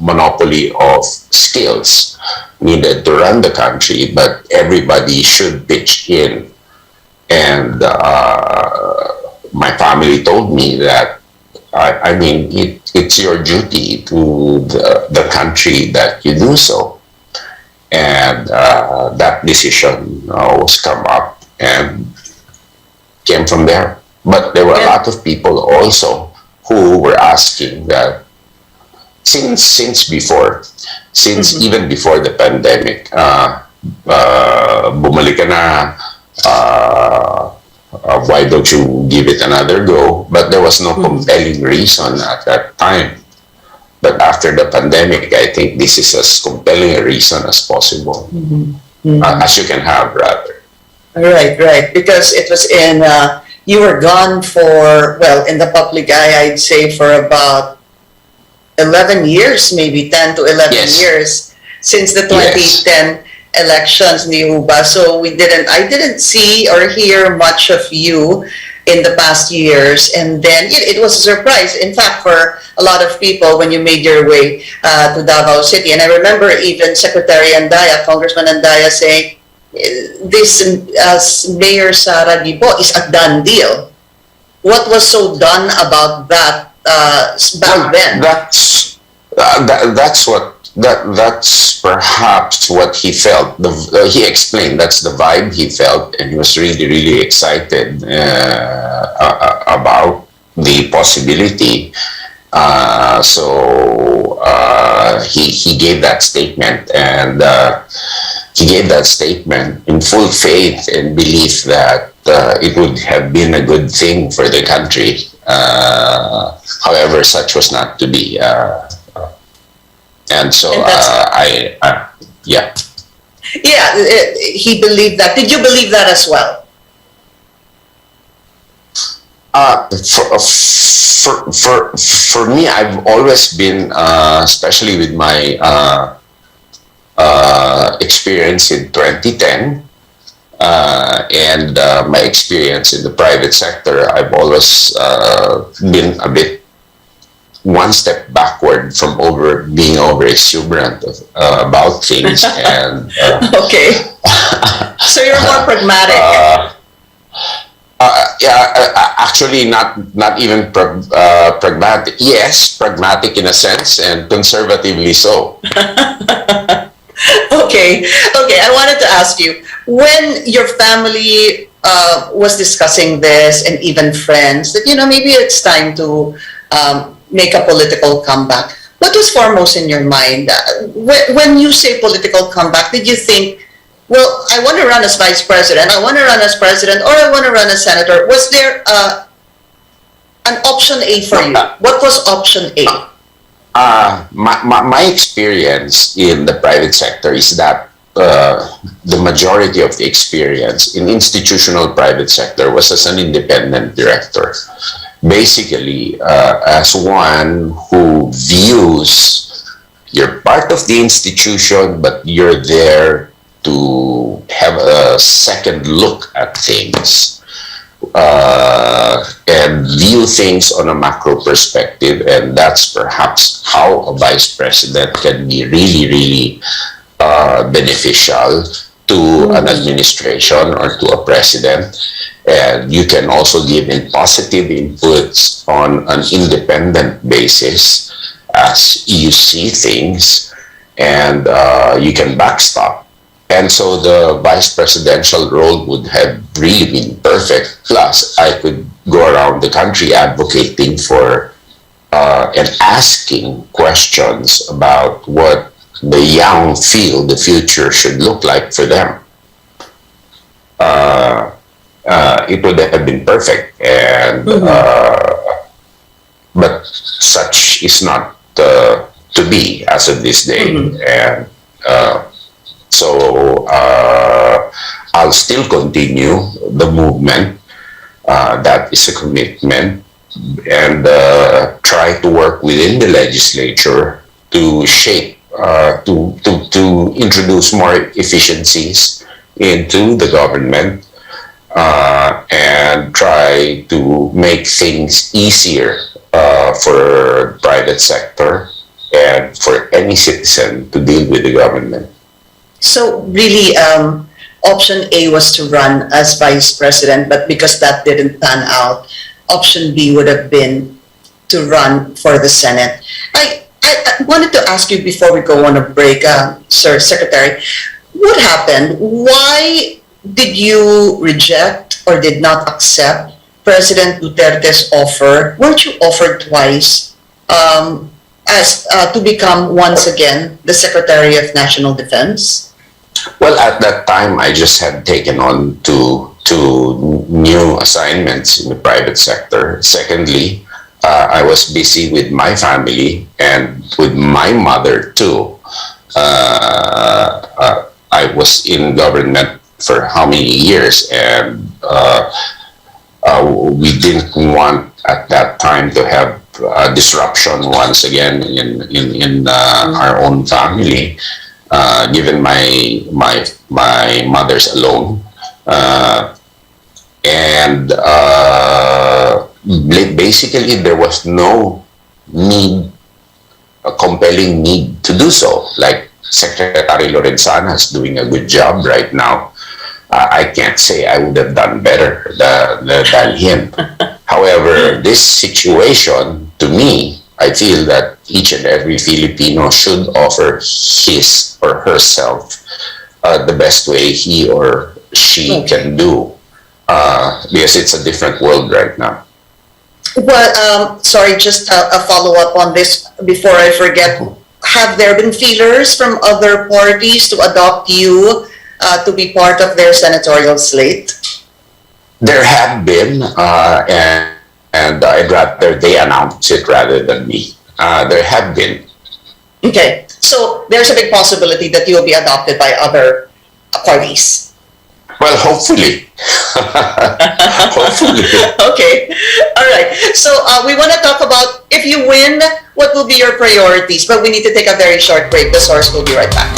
S12: monopoly of skills needed to run the country, but everybody should pitch in. And my family told me that, I mean, it's your duty to the country that you do so. And that decision was come up and came from there. But there were a lot of people also who were asking that since even before the pandemic, bumalik ka na, why don't you give it another go? But there was no compelling reason at that time. But after the pandemic, I think this is as compelling a reason as possible, as you can have, rather.
S9: Right. Because it was you were gone for, well, in the public eye, I'd say for about 11 years, maybe 10 to 11 years since the 2010 elections, Niuba. So I didn't see or hear much of you in the past years, and then it was a surprise, in fact, for a lot of people when you made your way to Davao City. And I remember even Secretary Andaya, Congressman Andaya, saying this Mayor Sara Gibo is a done deal. What was so done about that back then?
S12: That's perhaps what he felt. He explained that's the vibe he felt, and he was really excited about the possibility. So he gave that statement, and he gave that statement in full faith and belief that it would have been a good thing for the country. However, such was not to be. And so
S9: he believed that. Did you believe that as well?
S12: For me, I've always been, especially with my experience in 2010 and my experience in the private sector, I've always been a bit one step backward from being over exuberant about things. And
S9: okay, so you're more pragmatic.
S12: Actually, not even pragmatic. Yes, pragmatic in a sense, and conservatively so.
S9: Okay. I wanted to ask you, when your family was discussing this, and even friends, that maybe it's time to make a political comeback. what was foremost in your mind? When you say political comeback, did you think, well, I want to run as vice president, I want to run as president, or I want to run as senator? Was there an option A for you? What was option A?
S12: My experience in the private sector is that the majority of the experience in institutional private sector was as an independent director. Basically, as one who views you're part of the institution, but you're there to have a second look at things and view things on a macro perspective. And that's perhaps how a vice president can be really, really beneficial to an administration or to a president. And you can also give in positive inputs on an independent basis as you see things, and you can backstop. And so the vice presidential role would have really been perfect. Plus, I could go around the country advocating for and asking questions about what the young feel the future should look like for them. It would have been perfect, and but such is not to be as of this day. And so I'll still continue the movement. That is a commitment, and try to work within the legislature to shape, to introduce more efficiencies into the government, and try to make things easier for private sector and for any citizen to deal with the government.
S9: So really, option A was to run as vice president, but because that didn't pan out, option B would have been to run for the Senate. I wanted to ask you before we go on a break, Sir Secretary, what happened? Why did you reject or did not accept President Duterte's offer? Weren't you offered twice as to become once again the Secretary of National Defense?
S12: Well, at that time, I just had taken on two new assignments in the private sector. Secondly, I was busy with my family and with my mother too. I was in government for how many years, and we didn't want at that time to have disruption once again in our own family. Given my mother's alone, and basically there was no need, a compelling need to do so. Like Secretary Lorenzana is doing a good job right now. I can't say I would have done better than him. However, this situation, to me, I feel that each and every Filipino should offer his or herself the best way he or she can do, because it's a different world right now.
S9: Well, sorry, just a follow-up on this before I forget. Have there been feelers from other parties to adopt you to be part of their senatorial slate?
S12: There have been, and I'd rather they announce it rather than me. There have been.
S9: Okay, so there's a big possibility that you'll be adopted by other parties.
S12: Well, hopefully. Hopefully.
S9: Okay, all right. So we want to talk about, if you win, what will be your priorities? But we need to take a very short break. The source will be right back.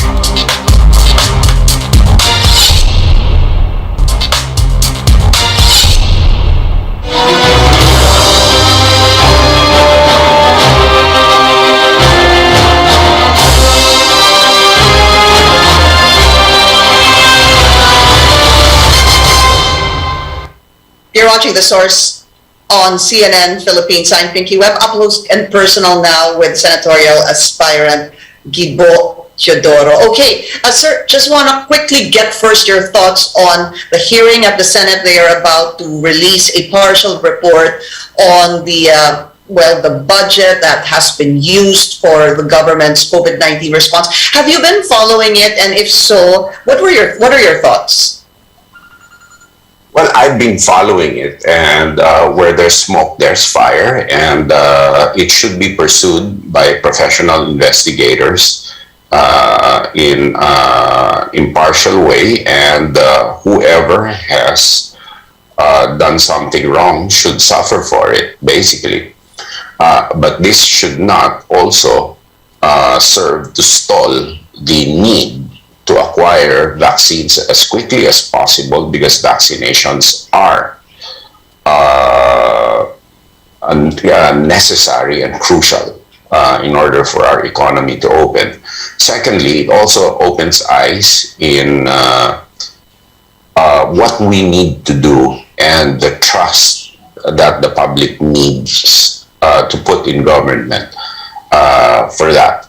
S9: You're watching The Source on CNN Philippines. I'm Pinky Web, up close and personal now with senatorial aspirant Gibo Teodoro. Okay, sir, just want to quickly get first your thoughts on the hearing at the Senate. They are about to release a partial report on the well, the budget that has been used for the government's COVID-19 response. Have you been following it? And if so, what are your thoughts?
S12: Well, I've been following it, and where there's smoke, there's fire, and it should be pursued by professional investigators in impartial way, and whoever has done something wrong should suffer for it, basically. But this should not also serve to stall the need to acquire vaccines as quickly as possible, because vaccinations are necessary and crucial in order for our economy to open. Secondly, it also opens eyes in what we need to do and the trust that the public needs to put in government for that.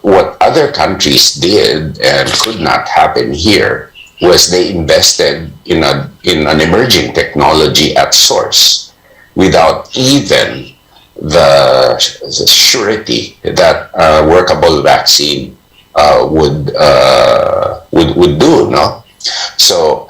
S12: What other countries did and could not happen here was they invested in an emerging technology at source without even the surety that a workable vaccine would do, no? So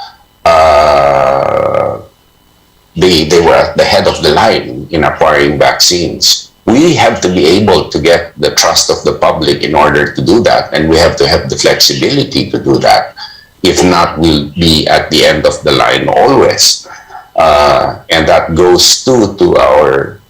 S12: they were at the head of the line in acquiring vaccines. We have to be able to get the trust of the public in order to do that, and we have to have the flexibility to do that. If not, we'll be at the end of the line always. And that goes to our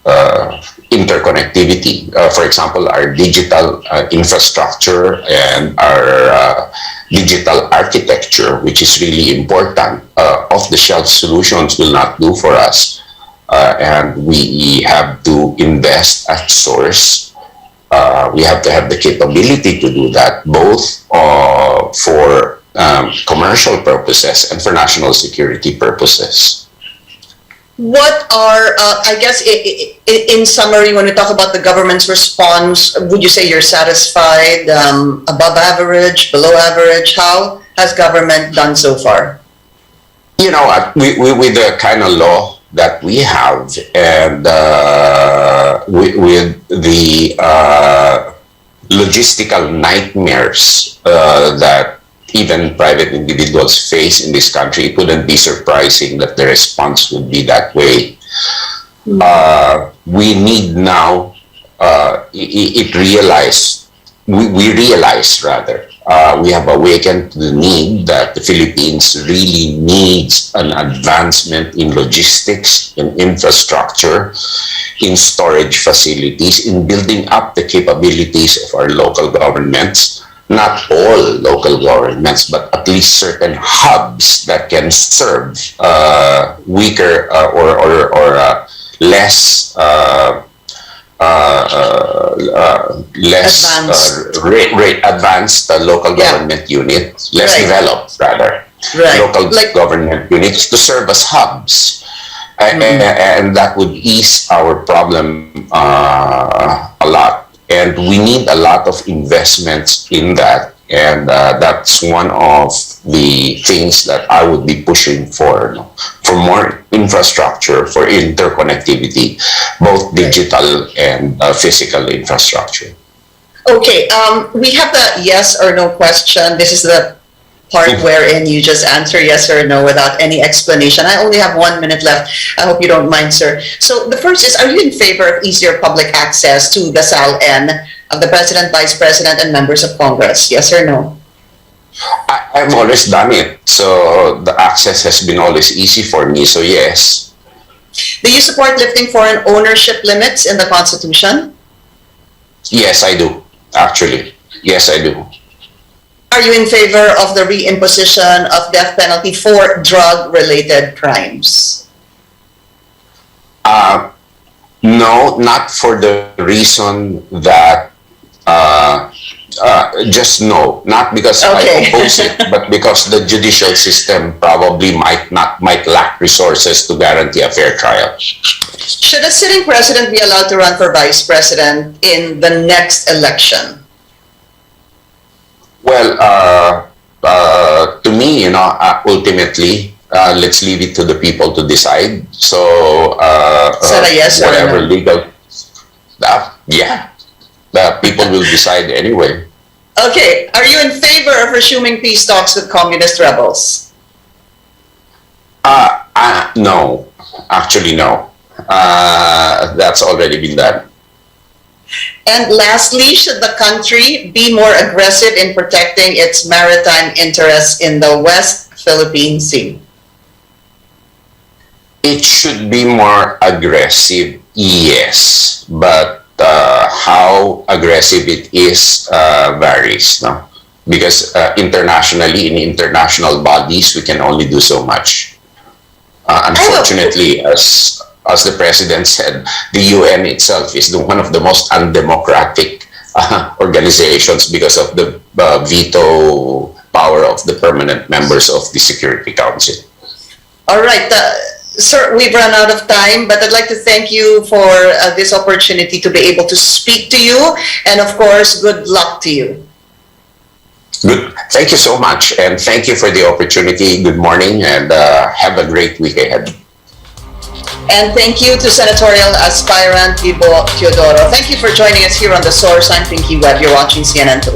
S12: interconnectivity. For example, our digital infrastructure and our digital architecture, which is really important. Off-the-shelf solutions will not do for us. And we have to invest at source. We have to have the capability to do that, both for commercial purposes and for national security purposes.
S9: What are, I guess, in summary, when we talk about the government's response, would you say you're satisfied, above average, below average? How has government done so far?
S12: You know, with the kind of law that we have, and with the logistical nightmares that even private individuals face in this country, it wouldn't be surprising that the response would be that way. We need now, we realize rather, we have awakened to the need that the Philippines really needs an advancement in logistics, in infrastructure, in storage facilities, in building up the capabilities of our local governments. Not all local governments, but at least certain hubs that can serve weaker or less advanced local government units, less developed rather, local government units to serve as hubs. And that would ease our problem a lot. And we need a lot of investments in that. And that's one of the things that I would be pushing for more infrastructure, for interconnectivity, both digital and physical infrastructure.
S9: Okay, we have the yes or no question. This is the part wherein you just answer yes or no without any explanation. I only have 1 minute left. I hope you don't mind, sir. So the first is, are you in favor of easier public access to the SAL-N of the President, Vice President, and members of Congress? Yes or no?
S12: I've always done it. So the access has been always easy for me. So yes.
S9: Do you support lifting foreign ownership limits in the Constitution?
S12: Yes, I do. Actually, yes, I do.
S9: Are you in favor of the reimposition of death penalty for drug-related crimes?
S12: No, not for the reason that, just no. Not because I oppose it, but because the judicial system probably might lack resources to guarantee a fair trial.
S9: Should a sitting president be allowed to run for vice president in the next election?
S12: Well, to me, ultimately, let's leave it to the people to decide. So,
S9: yes or
S12: whatever
S9: no?
S12: legal, yeah, people will decide anyway.
S9: Okay, are you in favor of resuming peace talks with communist rebels?
S12: No, actually no. That's already been done.
S9: And lastly, should the country be more aggressive in protecting its maritime interests in the West Philippine Sea?
S12: It should be more aggressive, yes, but how aggressive it is varies, no? Because internationally, in international bodies, we can only do so much. Unfortunately, as the president said, the UN itself is one of the most undemocratic organizations because of the veto power of the permanent members of the Security Council.
S9: All right, sir, we've run out of time, but I'd like to thank you for this opportunity to be able to speak to you, and of course, good luck to you.
S12: Good. Thank you so much, and thank you for the opportunity. Good morning, and have a great week ahead.
S9: And thank you to senatorial aspirant Vibo Teodoro. Thank you for joining us here on The Source. I'm Pinky Webb. You're watching CNN 2.